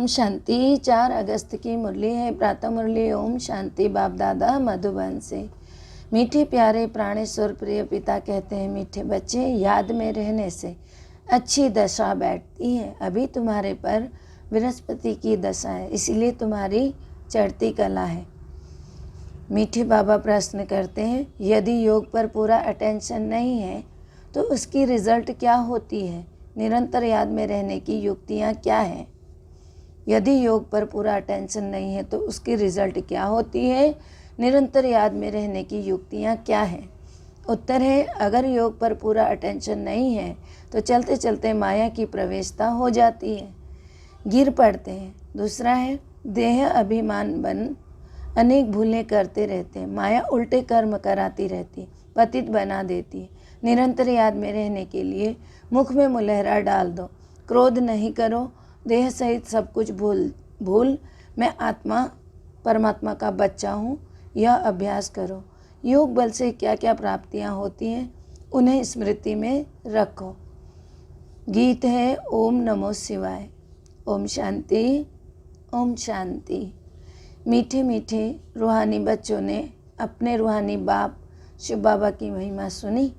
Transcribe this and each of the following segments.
ओम शांति। 4 अगस्त की मुरली है, प्रातः मुरली। ओम शांति। बाप दादा मधुबन से। मीठे प्यारे प्राणेश्वर प्रिय पिता कहते हैं, मीठे बच्चे, याद में रहने से अच्छी दशा बैठती है। अभी तुम्हारे पर बृहस्पति की दशा है, इसीलिए तुम्हारी चढ़ती कला है। मीठे बाबा प्रश्न करते हैं, यदि योग पर पूरा अटेंशन नहीं है तो उसकी रिजल्ट क्या होती है? निरंतर याद में रहने की युक्तियाँ क्या हैं? यदि योग पर पूरा अटेंशन नहीं है तो उसकी रिजल्ट क्या होती है? निरंतर याद में रहने की युक्तियाँ क्या हैं? उत्तर है, अगर योग पर पूरा अटेंशन नहीं है तो चलते चलते माया की प्रवेशता हो जाती है, गिर पड़ते हैं। दूसरा है, देह अभिमान बन अनेक भूलें करते रहते हैं, माया उल्टे कर्म कराती रहती, पतित बना देती है। निरंतर याद में रहने के लिए मुख में मुलहरा डाल दो, क्रोध नहीं करो, देह सहित सब कुछ भूल मैं आत्मा परमात्मा का बच्चा हूँ, यह अभ्यास करो। योग बल से क्या क्या प्राप्तियाँ होती हैं उन्हें स्मृति में रखो। गीत है ओम नमो शिवाय। ओम शांति, ओम शांति। मीठे मीठे रूहानी बच्चों ने अपने रूहानी बाप शिव बाबा की महिमा सुनी।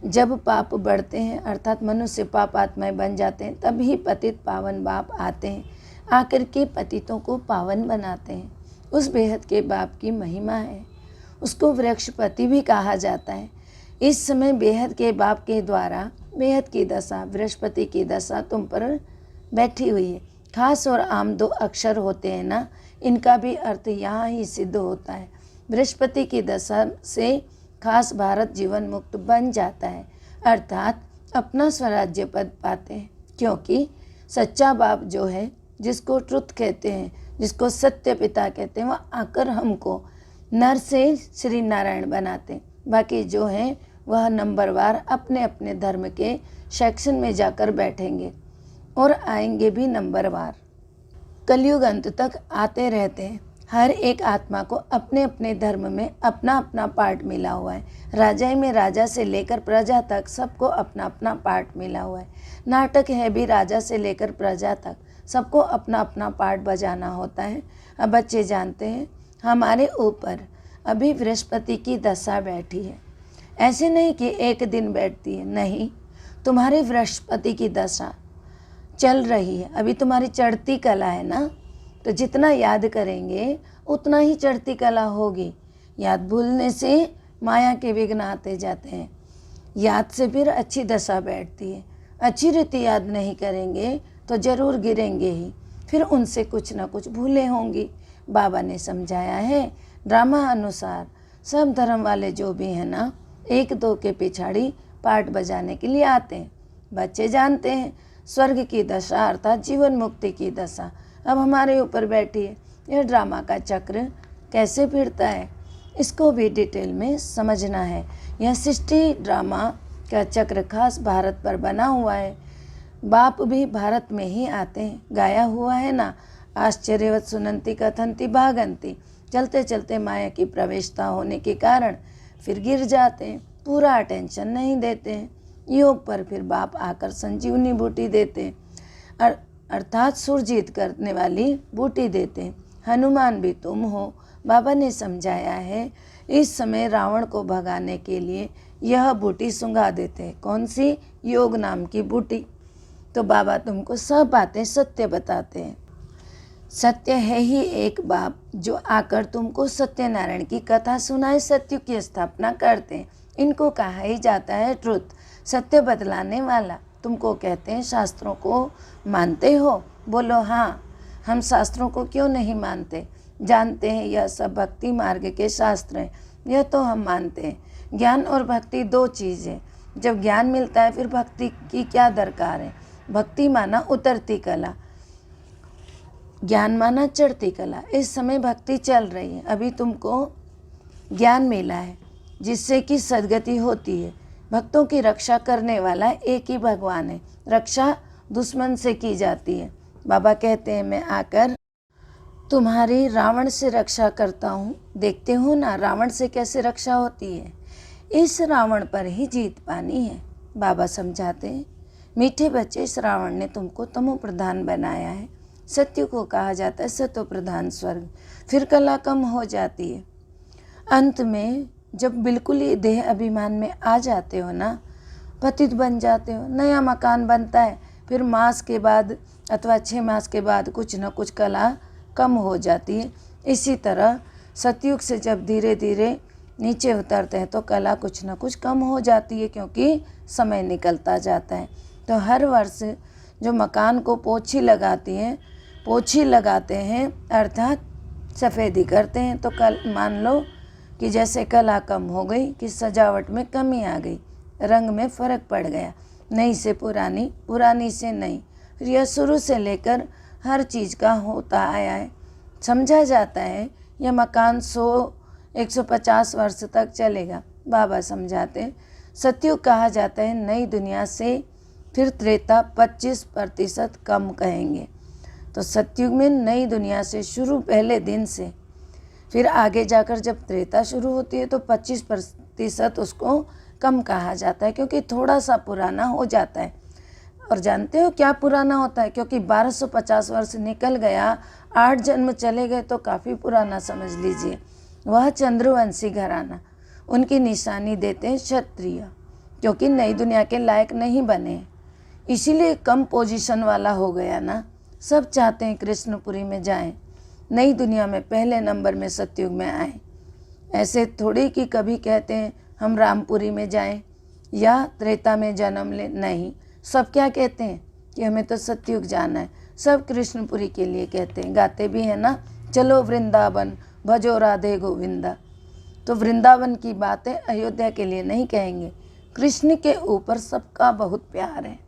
जब पाप बढ़ते हैं अर्थात मनुष्य पाप आत्माएं बन जाते हैं, तभी पतित पावन बाप आते हैं, आकर के पतितों को पावन बनाते हैं। उस बेहद के बाप की महिमा है, उसको वृक्षपति भी कहा जाता है। इस समय बेहद के बाप के द्वारा बेहद की दशा, बृहस्पति की दशा तुम पर बैठी हुई है। खास और आम 2 अक्षर होते हैं ना, इनका भी अर्थ यहाँ ही सिद्ध होता है। बृहस्पति की दशा से खास भारत जीवन मुक्त बन जाता है, अर्थात अपना स्वराज्य पद पाते हैं। क्योंकि सच्चा बाप जो है, जिसको ट्रुथ कहते हैं, जिसको सत्य पिता कहते हैं, वह आकर हमको नर से श्री नारायण बनाते हैं। बाकी जो हैं वह नंबरवार अपने अपने धर्म के सेक्शन में जाकर बैठेंगे और आएंगे भी नंबरवार। कलयुग अंत तक आते रहते हैं। हर एक आत्मा को अपने अपने धर्म में अपना अपना पार्ट मिला हुआ है। राजाई में राजा से लेकर प्रजा तक सबको अपना अपना पार्ट मिला हुआ है। नाटक है भी राजा से लेकर प्रजा तक, सबको अपना अपना पार्ट बजाना होता है। अब बच्चे जानते हैं हमारे ऊपर अभी बृहस्पति की दशा बैठी है। ऐसे नहीं कि एक दिन बैठती है, नहीं, तुम्हारे बृहस्पति की दशा चल रही है। अभी तुम्हारी चढ़ती कला है ना, तो जितना याद करेंगे उतना ही चढ़ती कला होगी। याद भूलने से माया के विघ्न आते जाते हैं। याद से फिर अच्छी दशा बैठती है। अच्छी रीति याद नहीं करेंगे तो जरूर गिरेंगे ही, फिर उनसे कुछ ना कुछ भूलें होंगी। बाबा ने समझाया है ड्रामा अनुसार, सब धर्म वाले जो भी हैं ना, 1-2 के पिछाड़ी पार्ट बजाने के लिए आते हैं। बच्चे जानते हैं स्वर्ग की दशा अर्थात जीवन मुक्ति की दशा अब हमारे ऊपर बैठी है। यह ड्रामा का चक्र कैसे फिरता है, इसको भी डिटेल में समझना है। यह सृष्टि ड्रामा का चक्र खास भारत पर बना हुआ है। बाप भी भारत में ही आते हैं। गाया हुआ है ना, आश्चर्यवत सुनंती कथंती भागंती। चलते चलते माया की प्रवेशता होने के कारण फिर गिर जाते हैं, पूरा अटेंशन नहीं देते हैं। योग पर फिर बाप आकर संजीवनी बूटी देते हैं, अर्थात सुरजीत करने वाली बूटी देते हैं। हनुमान भी तुम हो। बाबा ने समझाया है इस समय रावण को भगाने के लिए यह बूटी सुंघा देते हैं। कौन सी? योग नाम की बूटी। तो बाबा तुमको सब बातें सत्य बताते हैं। सत्य है ही एक बाप जो आकर तुमको सत्यनारायण की कथा सुनाए, सत्य की स्थापना करते हैं। इनको कहा ही जाता है ट्रुथ, सत्य बतलाने वाला। तुमको कहते हैं शास्त्रों को मानते हो? बोलो हाँ। हम शास्त्रों को क्यों नहीं मानते? जानते हैं यह सब भक्ति मार्ग के शास्त्र हैं, यह तो हम मानते हैं। ज्ञान और भक्ति 2 चीज़ है। जब ज्ञान मिलता है फिर भक्ति की क्या दरकार है? भक्ति माना उतरती कला, ज्ञान माना चढ़ती कला। इस समय भक्ति चल रही है। अभी तुमको ज्ञान मिला है जिससे कि सद्गति होती है। भक्तों की रक्षा करने वाला एक ही भगवान है। रक्षा दुश्मन से की जाती है। बाबा कहते हैं मैं आकर तुम्हारी रावण से रक्षा करता हूँ। देखते हो ना रावण से कैसे रक्षा होती है। इस रावण पर ही जीत पानी है। बाबा समझाते हैं मीठे बच्चे, इस रावण ने तुमको तमो प्रधान बनाया है। सत्युग को कहा जाता है सतो प्रधान स्वर्ग। फिर कला कम हो जाती है। अंत में जब बिल्कुल ही देह अभिमान में आ जाते हो ना, पतित बन जाते हो, नया मकान बनता है, फिर मास के बाद अथवा 6 मास के बाद कुछ न कुछ कला कम हो जाती है। इसी तरह सतयुग से जब धीरे धीरे नीचे उतरते हैं तो कला कुछ न कुछ कम हो जाती है, क्योंकि समय निकलता जाता है। तो हर वर्ष जो मकान को पोछी लगाते हैं अर्थात सफ़ेदी करते हैं, तो कल मान लो कि जैसे कला कम हो गई, कि सजावट में कमी आ गई, रंग में फ़र्क पड़ गया, नई से पुरानी, पुरानी से नई। फिर यह शुरू से लेकर हर चीज़ का होता आया है। समझा जाता है यह मकान 100-150 वर्ष तक चलेगा। बाबा समझाते हैं सतयुग कहा जाता है नई दुनिया से, फिर त्रेता 25% कम कहेंगे। तो सतयुग में नई दुनिया से शुरू पहले दिन से, फिर आगे जाकर जब त्रेता शुरू होती है तो 25% उसको कम कहा जाता है, क्योंकि थोड़ा सा पुराना हो जाता है। और जानते हो क्या पुराना होता है? क्योंकि 1250 वर्ष निकल गया, 8 जन्म चले गए तो काफ़ी पुराना समझ लीजिए। वह चंद्रवंशी घराना, उनकी निशानी देते हैं क्षत्रिय, क्योंकि नई दुनिया के लायक नहीं बने, इसीलिए कम पोजीशन वाला हो गया ना। सब चाहते हैं कृष्णपुरी में जाएं, नई दुनिया में पहले नंबर में सतयुग में आएं। ऐसे थोड़ी कि कभी कहते हैं हम रामपुरी में जाएं या त्रेता में जन्म लें, नहीं। सब क्या कहते हैं कि हमें तो सतयुग जाना है। सब कृष्णपुरी के लिए कहते हैं, गाते भी हैं ना, चलो वृंदावन भजो राधे गोविंदा। तो वृंदावन की बातें अयोध्या के लिए नहीं कहेंगे। कृष्ण के ऊपर सबका बहुत प्यार है,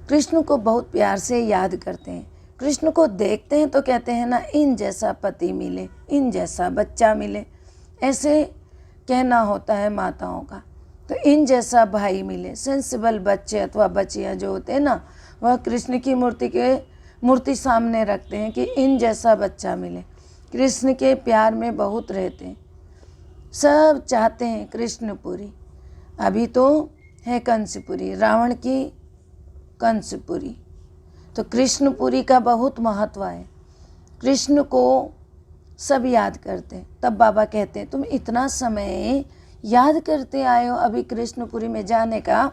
कृष्ण को बहुत प्यार से याद करते हैं। कृष्ण को देखते हैं तो कहते हैं ना, इन जैसा पति मिले, इन जैसा बच्चा मिले, ऐसे कहना होता है माताओं का। तो इन जैसा भाई मिले, सेंसिबल बच्चे अथवा बच्चियाँ जो होते हैं ना, वह कृष्ण की मूर्ति सामने रखते हैं कि इन जैसा बच्चा मिले। कृष्ण के प्यार में बहुत रहते हैं, सब चाहते हैं कृष्णपुरी। अभी तो है कंसपुरी, रावण की कंसपुरी, तो कृष्णपुरी का बहुत महत्व है। कृष्ण को सब याद करते हैं। तब बाबा कहते हैं तुम इतना समय याद करते आए हो, अभी कृष्णपुरी में जाने का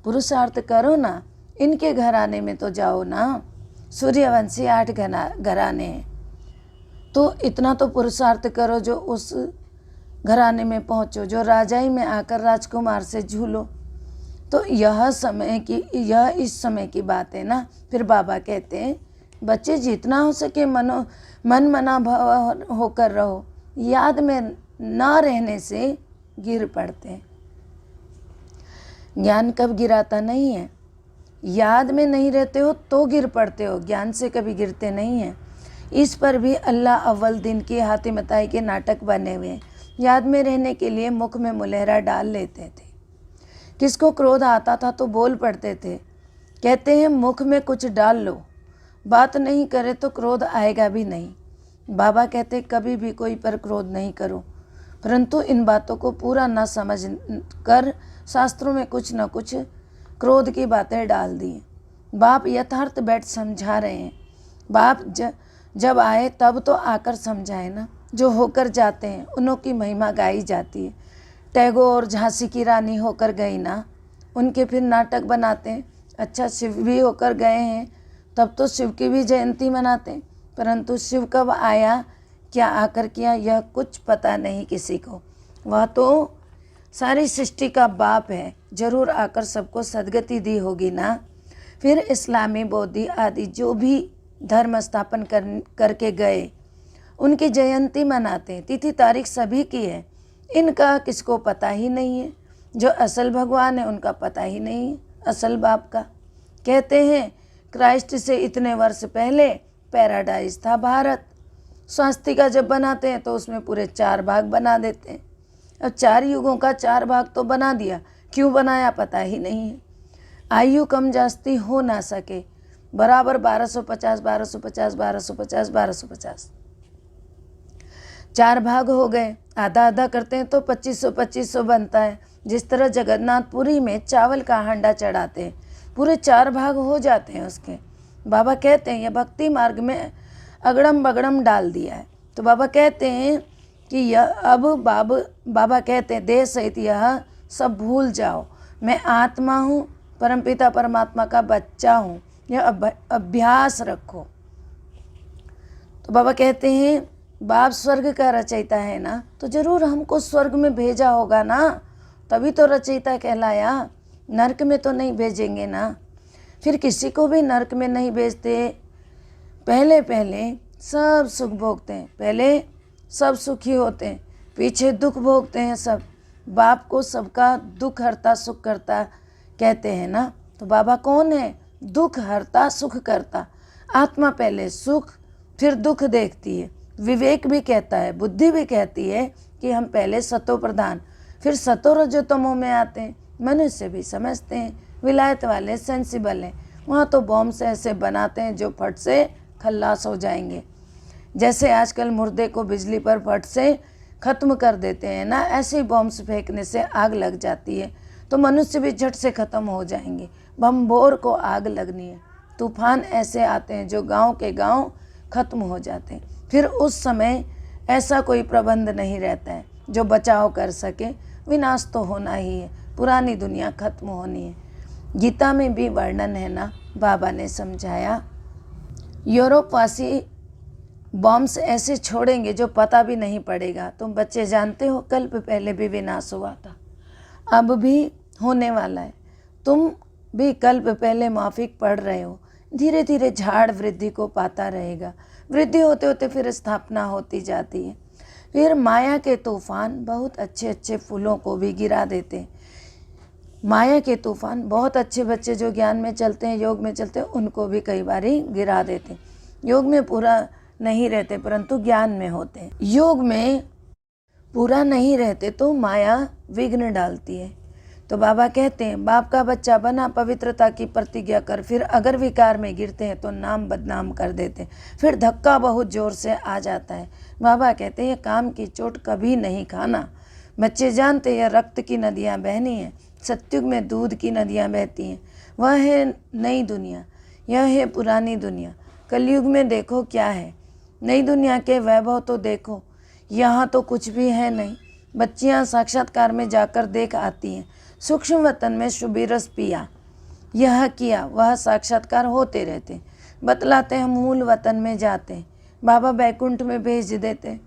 पुरुषार्थ करो ना, इनके घराने में तो जाओ ना। सूर्यवंशी 8 घराने हैं, तो इतना तो पुरुषार्थ करो जो उस घराने में पहुँचो, जो राजाई में आकर राजकुमार से झूलो। तो यह इस समय की बात है ना। फिर बाबा कहते हैं बच्चे जितना हो सके मन मना भाव होकर रहो, याद में ना रहने से गिर पड़ते हैं। ज्ञान कब गिराता नहीं है, याद में नहीं रहते हो तो गिर पड़ते हो, ज्ञान से कभी गिरते नहीं हैं। इस पर भी अल्लाह अव्वल दिन की हातिमताई के नाटक बने हुए हैं। याद में रहने के लिए मुख में मुलहरा डाल लेते थे। किसको क्रोध आता था तो बोल पड़ते थे, कहते हैं मुख में कुछ डाल लो, बात नहीं करे तो क्रोध आएगा भी नहीं। बाबा कहते कभी भी कोई पर क्रोध नहीं करो, परंतु इन बातों को पूरा न समझ कर शास्त्रों में कुछ न कुछ क्रोध की बातें डाल दी। बाप यथार्थ बैठ समझा रहे हैं। बाप जब आए तब तो आकर समझाए ना। जो होकर जाते हैं उन्हों की महिमा गाई जाती है। टैगोर झांसी की रानी होकर गई ना, उनके फिर नाटक बनाते हैं। अच्छा, शिव भी होकर गए हैं, तब तो शिव की भी जयंती मनाते हैं, परंतु शिव कब आया, क्या आकर किया, यह कुछ पता नहीं किसी को। वह तो सारी सृष्टि का बाप है, जरूर आकर सबको सदगति दी होगी ना। फिर इस्लामी, बौद्धि आदि जो भी धर्म स्थापन करके गए, उनकी जयंती मनाते हैं। तिथि तारीख सभी की है, इनका किसको पता ही नहीं है। जो असल भगवान है उनका पता ही नहीं है, असल बाप का। कहते हैं क्राइस्ट से इतने वर्ष पहले पैराडाइज था भारत। स्वास्तिका जब बनाते हैं तो उसमें पूरे 4 भाग बना देते हैं। अब 4 युगों का 4 भाग तो बना दिया, क्यों बनाया पता ही नहीं है। आयु कम जास्ती हो ना सके, बराबर 1250 1250 1250 1250 4 भाग हो गए। आधा आधा करते हैं तो 2500 2500 बनता है। जिस तरह जगन्नाथपुरी में चावल का हांडा चढ़ाते हैं, पूरे 4 भाग हो जाते हैं उसके। बाबा कहते हैं यह भक्ति मार्ग में अगड़म बगड़म डाल दिया है। तो बाबा कहते हैं कि यह अब बाबा कहते हैं देह सहित यह सब भूल जाओ, मैं आत्मा हूँ, परमपिता परमात्मा का बच्चा हूँ, यह अभ्यास रखो। तो बाबा कहते हैं बाप स्वर्ग का रचयिता है ना, तो जरूर हमको स्वर्ग में भेजा होगा ना, तभी तो रचयिता कहलाया, नरक में तो नहीं भेजेंगे ना। फिर किसी को भी नरक में नहीं भेजते। पहले पहले सब सुख भोगते हैं, पहले सब सुखी होते हैं, पीछे दुख भोगते हैं सब। बाप को सबका दुख हरता सुख करता कहते हैं ना। तो बाबा कौन है? दुख हरता सुख करता। आत्मा पहले सुख फिर दुख देखती है। विवेक भी कहता है, बुद्धि भी कहती है कि हम पहले सतो प्रधान फिर सतो रजोतमो में आते हैं। मनुष्य भी समझते हैं, विलायत वाले सेंसिबल हैं, वहाँ तो बॉम्ब से ऐसे बनाते हैं जो फट से खल्लास हो जाएंगे। जैसे आजकल मुर्दे को बिजली पर फट से ख़त्म कर देते हैं ना, ऐसे ही बॉम्ब्स फेंकने से आग लग जाती है, तो मनुष्य भी झट से ख़त्म हो जाएंगे। बम्बोर को आग लगनी है। तूफान ऐसे आते हैं जो गांव के गांव ख़त्म हो जाते हैं। फिर उस समय ऐसा कोई प्रबंध नहीं रहता है जो बचाव कर सके। विनाश तो होना ही है, पुरानी दुनिया खत्म होनी है। गीता में भी वर्णन है ना, बाबा ने समझाया। यूरोपवासी बॉम्ब्स ऐसे छोड़ेंगे जो पता भी नहीं पड़ेगा। तुम बच्चे जानते हो कल्प पहले भी विनाश हुआ था, अब भी होने वाला है। तुम भी कल्प पहले माफिक पढ़ रहे हो। धीरे धीरे झाड़ वृद्धि को पाता रहेगा, वृद्धि होते होते फिर स्थापना होती जाती है। फिर माया के तूफान बहुत अच्छे अच्छे फूलों को भी गिरा देते हैं। माया के तूफान बहुत अच्छे बच्चे जो ज्ञान में चलते हैं, योग में चलते हैं, उनको भी कई बार गिरा देते हैं। योग में पूरा नहीं रहते परंतु ज्ञान में होते हैं। योग में पूरा नहीं रहते तो माया विघ्न डालती है। तो बाबा कहते हैं बाप का बच्चा बना, पवित्रता की प्रतिज्ञा कर, फिर अगर विकार में गिरते हैं तो नाम बदनाम कर देते हैं, फिर धक्का बहुत ज़ोर से आ जाता है। बाबा कहते हैं काम की चोट कभी नहीं खाना। बच्चे जानते हैं रक्त की नदियाँ बहनी हैं, सत्युग में दूध की नदियाँ बहती हैं। वह है नई दुनिया, यह है पुरानी दुनिया। कलयुग में देखो क्या है, नई दुनिया के वैभव तो देखो, यहाँ तो कुछ भी है नहीं। बच्चियाँ साक्षात्कार में जाकर देख आती हैं, सूक्ष्म वतन में शुभी रस पिया, यह किया, वह साक्षात्कार होते रहते। बतलाते हैं मूल वतन में जाते, बाबा बैकुंठ में भेज देते।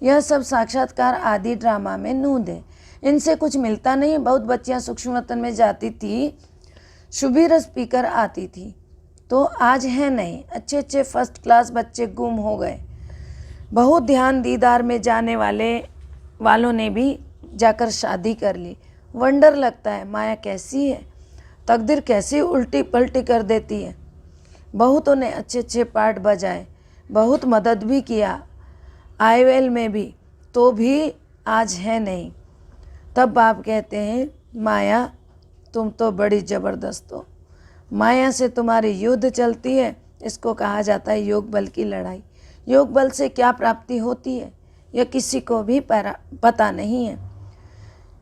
यह सब साक्षात्कार आदि ड्रामा में नूंद है, इनसे कुछ मिलता नहीं। बहुत बच्चियाँ सूक्ष्म वतन में जाती थी, शुभी रस पीकर आती थी, तो आज है नहीं। अच्छे अच्छे फर्स्ट क्लास बच्चे गुम हो गए। बहुत ध्यान दीदार में जाने वालों ने भी जाकर शादी कर ली। वंडर लगता है माया कैसी है, तकदीर कैसी उल्टी पलटी कर देती है। बहुतों ने अच्छे अच्छे पार्ट बजाए, बहुत मदद भी किया आईवेल में भी, तो भी आज है नहीं। तब बाप कहते हैं माया तुम तो बड़ी ज़बरदस्त हो, माया से तुम्हारी युद्ध चलती है। इसको कहा जाता है योग बल की लड़ाई। योग बल से क्या प्राप्ति होती है यह किसी को भी पता नहीं है।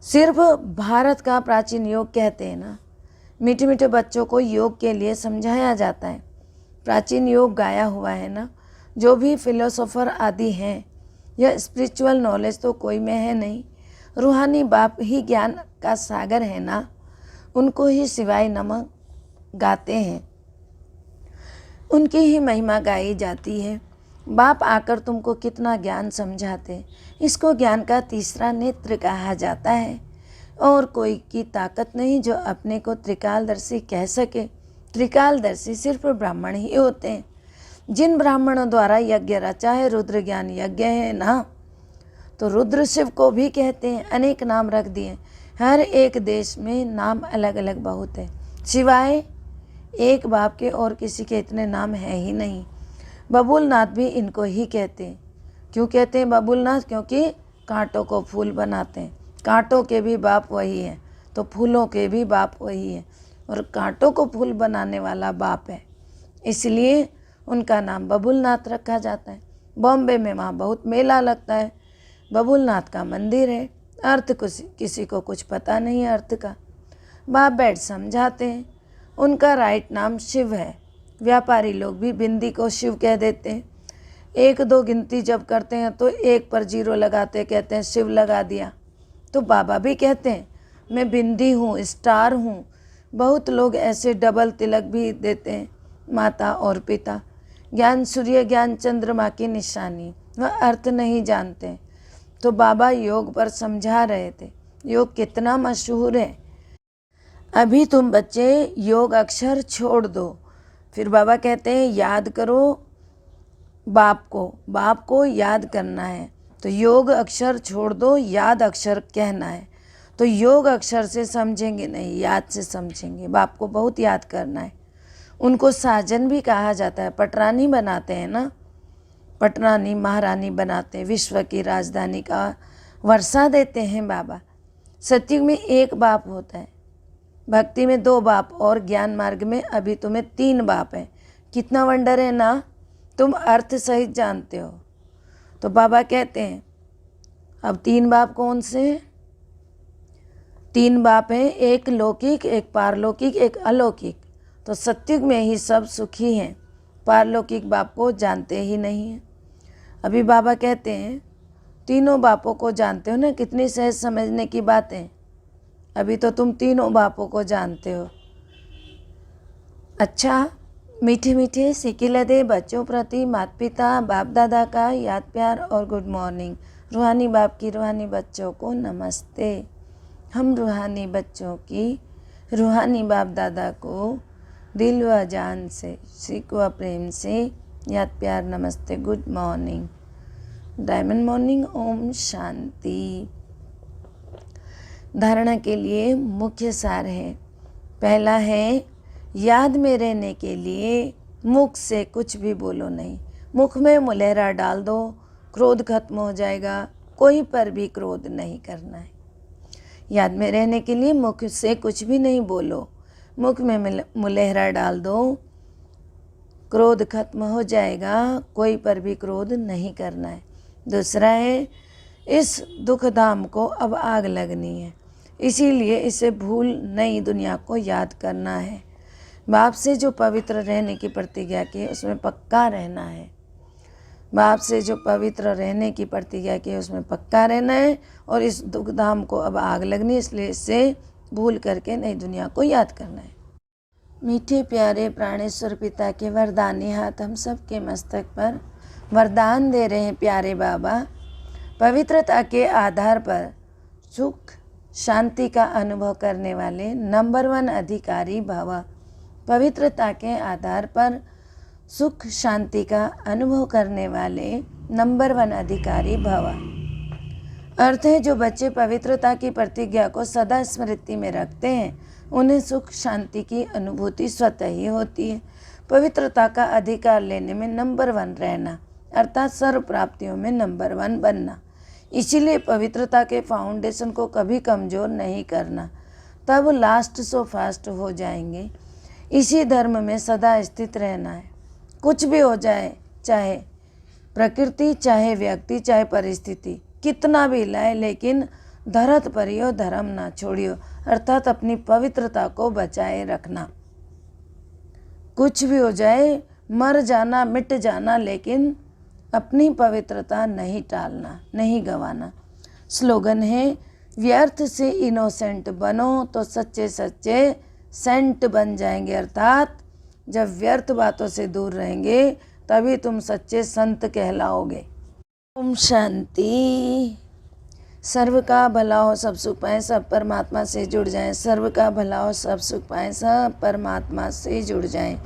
सिर्फ भारत का प्राचीन योग कहते हैं ना, मीठे मीठे बच्चों को योग के लिए समझाया जाता है। प्राचीन योग गाया हुआ है ना, जो भी फिलोसोफर आदि हैं, यह स्पिरिचुअल नॉलेज तो कोई में है नहीं। रूहानी बाप ही ज्ञान का सागर है ना, उनको ही सिवाय नमक गाते हैं, उनकी ही महिमा गाई जाती है। बाप आकर तुमको कितना ज्ञान समझाते, इसको ज्ञान का तीसरा नेत्र कहा जाता है। और कोई की ताकत नहीं जो अपने को त्रिकालदर्शी कह सके। त्रिकालदर्शी सिर्फ ब्राह्मण ही होते हैं। जिन ब्राह्मणों द्वारा यज्ञ रचा है, रुद्र ज्ञान यज्ञ है ना, तो रुद्र शिव को भी कहते हैं। अनेक नाम रख दिए, हर एक देश में नाम अलग अलग बहुत है। सिवाय एक बाप के और किसी के इतने नाम है ही नहीं। बबुलनाथ भी इनको ही कहते हैं। क्यों कहते हैं बबुलनाथ? क्योंकि कांटों को फूल बनाते हैं। कांटों के भी बाप वही है, तो फूलों के भी बाप वही है, और कांटों को फूल बनाने वाला बाप है, इसलिए उनका नाम बबुलनाथ रखा जाता है। बॉम्बे में वहाँ बहुत मेला लगता है, बबुलनाथ का मंदिर है। अर्थ किसी को कुछ पता नहीं है अर्थ का। बाप बैठ समझाते हैं। उनका राइट नाम शिव है, व्यापारी लोग भी बिंदी को शिव कह देते हैं। 1-2 गिनती जब करते हैं तो 1 पर 0 लगाते, कहते हैं शिव लगा दिया। तो बाबा भी कहते हैं मैं बिंदी हूँ, स्टार हूँ। बहुत लोग ऐसे डबल तिलक भी देते हैं, माता और पिता। ज्ञान सूर्य, ज्ञान चंद्रमा की निशानी, वह अर्थ नहीं जानते। तो बाबा योग पर समझा रहे थे, योग कितना मशहूर है। अभी तुम बच्चे योग अक्षर छोड़ दो। फिर बाबा कहते हैं याद करो बाप को याद करना है। तो योग अक्षर छोड़ दो, याद अक्षर कहना है। तो योग अक्षर से समझेंगे नहीं, याद से समझेंगे। बाप को बहुत याद करना है। उनको साजन भी कहा जाता है, पटरानी बनाते हैं ना, पटरानी महारानी बनाते हैं, विश्व की राजधानी का वर्षा देते हैं बाबा। सत्युग में 1 बाप होता है, भक्ति में 2 बाप और ज्ञान मार्ग में अभी तुम्हें 3 बाप हैं। कितना वंडर है ना, तुम अर्थ सहित जानते हो। तो बाबा कहते हैं अब 3 बाप कौन से हैं? 3 बाप हैं, एक लौकिक, एक पारलौकिक, एक अलौकिक। तो सत्युग में ही सब सुखी हैं, पारलौकिक बाप को जानते ही नहीं हैं। अभी बाबा कहते हैं तीनों बापों को जानते हो ना, कितनी सहज समझने की बातें। अभी तो तुम तीनों बापों को जानते हो। अच्छा, मीठे मीठे सिकिलदे बच्चों प्रति माता पिता बाप दादा का याद प्यार और गुड मॉर्निंग। रूहानी बाप की रूहानी बच्चों को नमस्ते। हम रूहानी बच्चों की रूहानी बाप दादा को दिल व जान से, सिक व प्रेम से याद प्यार नमस्ते, good morning, diamond morning, Om Shanti. धारणा के लिए मुख्य सार है। पहला है याद में रहने के लिए मुख से कुछ भी बोलो नहीं। मुख में मुलहरा डाल दो, क्रोध खत्म हो जाएगा। कोई पर भी क्रोध नहीं करना है। याद में रहने के लिए मुख से कुछ भी नहीं बोलो, मुख में मुलहरा डाल दो, क्रोध खत्म हो जाएगा। कोई पर भी क्रोध नहीं करना है। दूसरा है इस दुख धाम को अब आग लगनी है, इसीलिए इसे भूल नई दुनिया को याद करना है। बाप से जो पवित्र रहने की प्रतिज्ञा की उसमें पक्का रहना है। बाप से जो पवित्र रहने की प्रतिज्ञा की उसमें पक्का रहना है। और इस दुख धाम को अब आग लगनी है, इसलिए इससे भूल करके नई दुनिया को याद करना है। मीठे प्यारे प्राणेश्वर पिता के वरदानी हाथ हम सब के मस्तक पर वरदान दे रहे हैं प्यारे बाबा। पवित्रता के आधार पर सुख शांति का अनुभव करने वाले नंबर 1 अधिकारी भव। पवित्रता के आधार पर सुख शांति का अनुभव करने वाले नंबर 1 अधिकारी भव। अर्थ है जो बच्चे पवित्रता की प्रतिज्ञा को सदा स्मृति में रखते हैं उन्हें सुख शांति की अनुभूति स्वतः ही होती है। पवित्रता का अधिकार लेने में नंबर 1 रहना अर्थात सर्व प्राप्तियों में नंबर 1 बनना। इसीलिए पवित्रता के फाउंडेशन को कभी कमज़ोर नहीं करना, तब लास्ट सो फास्ट हो जाएंगे। इसी धर्म में सदा स्थित रहना है। कुछ भी हो जाए, चाहे प्रकृति, चाहे व्यक्ति, चाहे परिस्थिति कितना भी लाए, लेकिन धरत परियो धर्म ना छोड़ियो, अर्थात अपनी पवित्रता को बचाए रखना। कुछ भी हो जाए, मर जाना, मिट जाना, लेकिन अपनी पवित्रता नहीं टालना, नहीं गंवाना। स्लोगन है व्यर्थ से इनोसेंट बनो तो सच्चे सच्चे सेंट बन जाएंगे। अर्थात जब व्यर्थ बातों से दूर रहेंगे तभी तुम सच्चे संत कहलाओगे। ओम शांति। सर्व का भला हो, सब सुख पाएं, सब परमात्मा से जुड़ जाएं। सर्व का भला हो, सब सुख पाएं, सब परमात्मा से जुड़ जाएं।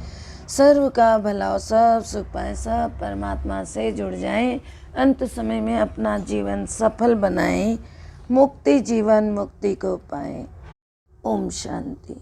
सर्व का भला हो, सब सुख पाएं, सब परमात्मा से जुड़ जाएं। अंत समय में अपना जीवन सफल बनाएं, मुक्ति जीवन मुक्ति को पाएं। ओम शांति।